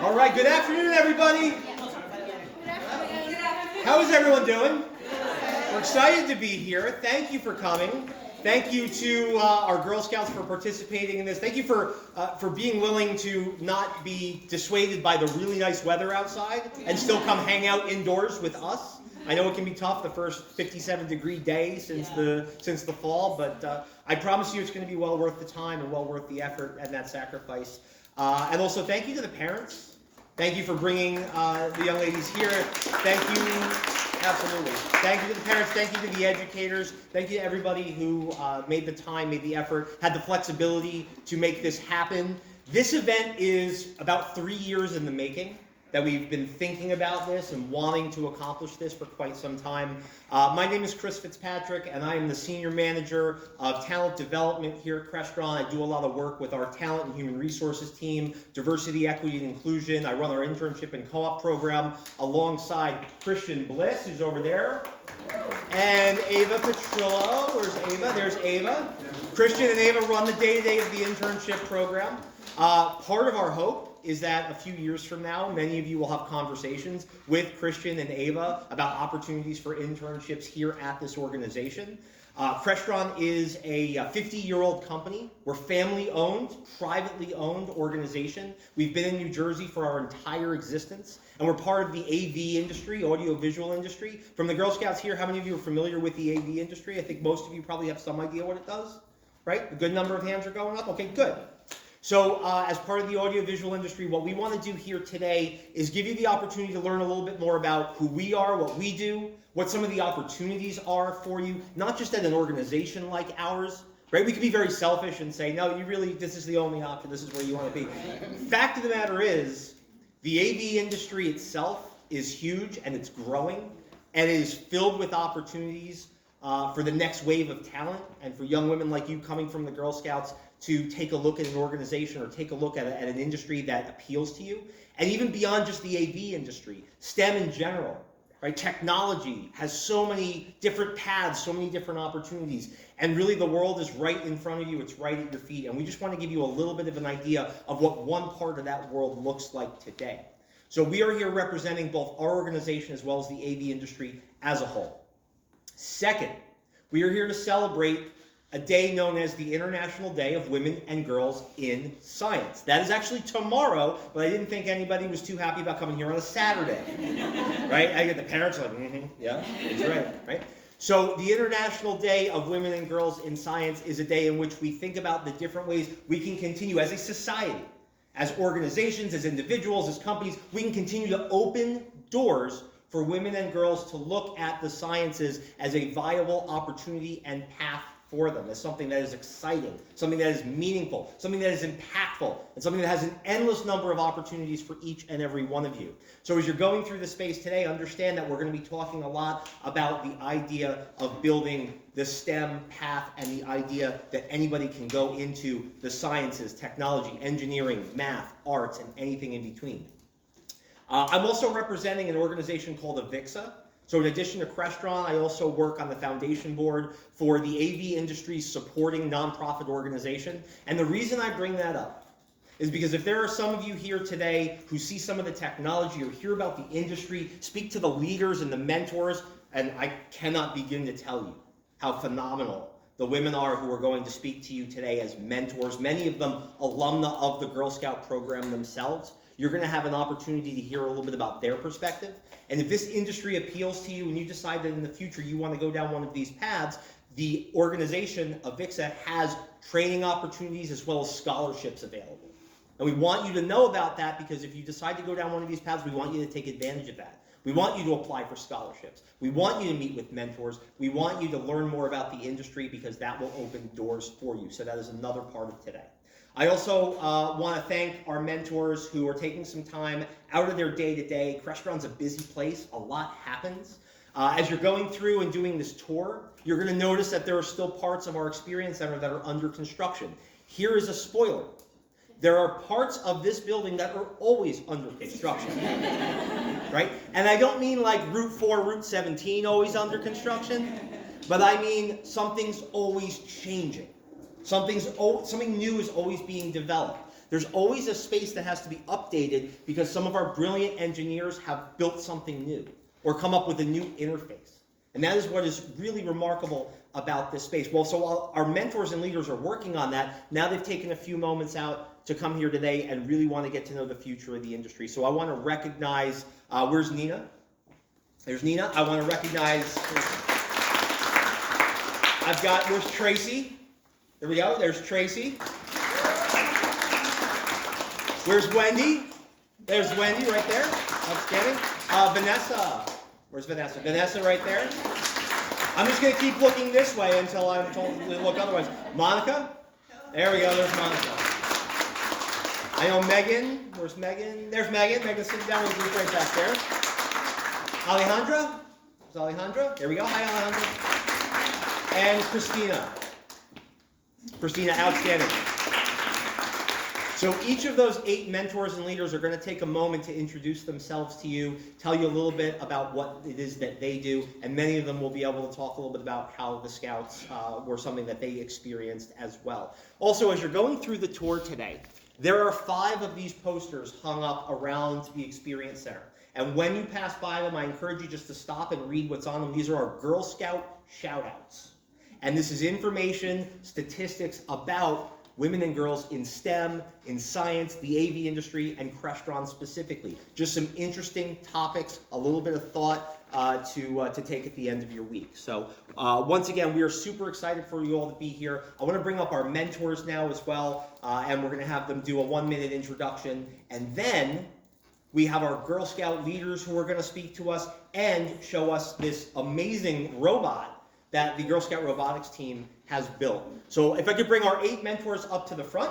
All right, good afternoon, everybody. How is everyone doing? We're excited to be here. Thank you for coming. Thank you to our Girl Scouts for participating in this. Thank you for being willing to not be dissuaded by the really nice weather outside and still come hang out indoors with us. I know it can be tough the first 57-degree day since the fall, but I promise you it's going to be well worth the time and well worth the effort and that sacrifice. And also thank you to the parents. Thank you for bringing the young ladies here. Thank you, absolutely. Thank you to the parents. Thank you to the educators. Thank you to everybody who made the time, made the effort, had the flexibility to make this happen. This event is about 3 years in the making, that we've been thinking about this and wanting to accomplish this for quite some time. My name is Chris Fitzpatrick, and I am the Senior Manager of Talent Development here at Crestron. I do a lot of work with our Talent and Human Resources team, Diversity, Equity, and Inclusion. I run our internship and co-op program alongside Christian Bliss, who's over there, and Ava Petrillo. Where's Ava? There's Ava. Christian and Ava run the day-to-day of the internship program. Part of our hope is that a few years from now, many of you will have conversations with Christian and Ava about opportunities for internships here at this organization. Crestron is a 50-year-old company. We're family-owned, privately owned organization. We've been in New Jersey for our entire existence, and we're part of the AV industry, audio-visual industry. From the Girl Scouts here, how many of you are familiar with the AV industry? I think most of you probably have some idea what it does, right? A good number of hands are going up? Okay, good. So as part of the audiovisual industry, what we want to do here today is give you the opportunity to learn a little bit more about who we are, what we do, what some of the opportunities are for you, not just at an organization like ours, right? We could be very selfish and say, no, this is the only option, this is where you want to be. Fact of the matter is, the AV industry itself is huge and it's growing and it is filled with opportunities for the next wave of talent and for young women like you coming from the Girl Scouts to take a look at an organization or take a look at an industry that appeals to you. And even beyond just the AV industry, STEM in general, right? Technology has so many different paths, so many different opportunities. And really the world is right in front of you, it's right at your feet. And we just want to give you a little bit of an idea of what one part of that world looks like today. So we are here representing both our organization as well as the AV industry as a whole. Second, we are here to celebrate a day known as the International Day of Women and Girls in Science. That is actually tomorrow, but I didn't think anybody was too happy about coming here on a Saturday, right? I get the parents like, yeah, that's right? So the International Day of Women and Girls in Science is a day in which we think about the different ways we can continue as a society, as organizations, as individuals, as companies, we can continue to open doors for women and girls to look at the sciences as a viable opportunity and path for them, as something that is exciting, something that is meaningful, something that is impactful, and something that has an endless number of opportunities for each and every one of you. So as you're going through the space today, understand that we're going to be talking a lot about the idea of building the STEM path and the idea that anybody can go into the sciences, technology, engineering, math, arts, and anything in between. I'm also representing an organization called AVIXA. So in addition to Crestron, I also work on the foundation board for the AV industry's supporting nonprofit organization. And the reason I bring that up is because if there are some of you here today who see some of the technology or hear about the industry, speak to the leaders and the mentors, and I cannot begin to tell you how phenomenal the women are who are going to speak to you today as mentors, many of them alumna of the Girl Scout program themselves. You're going to have an opportunity to hear a little bit about their perspective. And if this industry appeals to you and you decide that in the future you want to go down one of these paths, the organization, AVIXA, has training opportunities as well as scholarships available. And we want you to know about that because if you decide to go down one of these paths, we want you to take advantage of that. We want you to apply for scholarships. We want you to meet with mentors. We want you to learn more about the industry because that will open doors for you. So that is another part of today. I also want to thank our mentors who are taking some time out of their day-to-day. Crestron's a busy place. A lot happens. As you're going through and doing this tour, you're going to notice that there are still parts of our experience center that are under construction. Here is a spoiler. There are parts of this building that are always under construction, right? And I don't mean like Route 4, Route 17 always under construction, but I mean something's always changing. Something new is always being developed. There's always a space that has to be updated because some of our brilliant engineers have built something new or come up with a new interface. And that is what is really remarkable about this space. Well, so while our mentors and leaders are working on that, now they've taken a few moments out to come here today and really want to get to know the future of the industry. So I want to recognize, where's Nina? There's Nina. I want to recognize, where's Tracy? There we go, there's Tracy. Where's Wendy? There's Wendy right there. Outstanding. Vanessa. Where's Vanessa? Vanessa right there. I'm just going to keep looking this way until I'm told to look otherwise. Monica? There we go, there's Monica. I know Megan. Where's Megan? There's Megan. Megan's sitting down with the group right back there. Alejandra? There's Alejandra. There we go. Hi, Alejandra. And Christina. Christina, outstanding. So each of those 8 mentors and leaders are going to take a moment to introduce themselves to you, tell you a little bit about what it is that they do, and many of them will be able to talk a little bit about how the Scouts were something that they experienced as well. Also, as you're going through the tour today, there are 5 of these posters hung up around the Experience Center. And when you pass by them, I encourage you just to stop and read what's on them. These are our Girl Scout shout-outs. And this is information, statistics about women and girls in STEM, in science, the AV industry, and Crestron specifically. Just some interesting topics, a little bit of thought to take at the end of your week. So once again, we are super excited for you all to be here. I want to bring up our mentors now as well, and we're going to have them do a 1-minute introduction. And then we have our Girl Scout leaders who are going to speak to us and show us this amazing robot that the Girl Scout robotics team has built. So if I could bring our 8 mentors up to the front.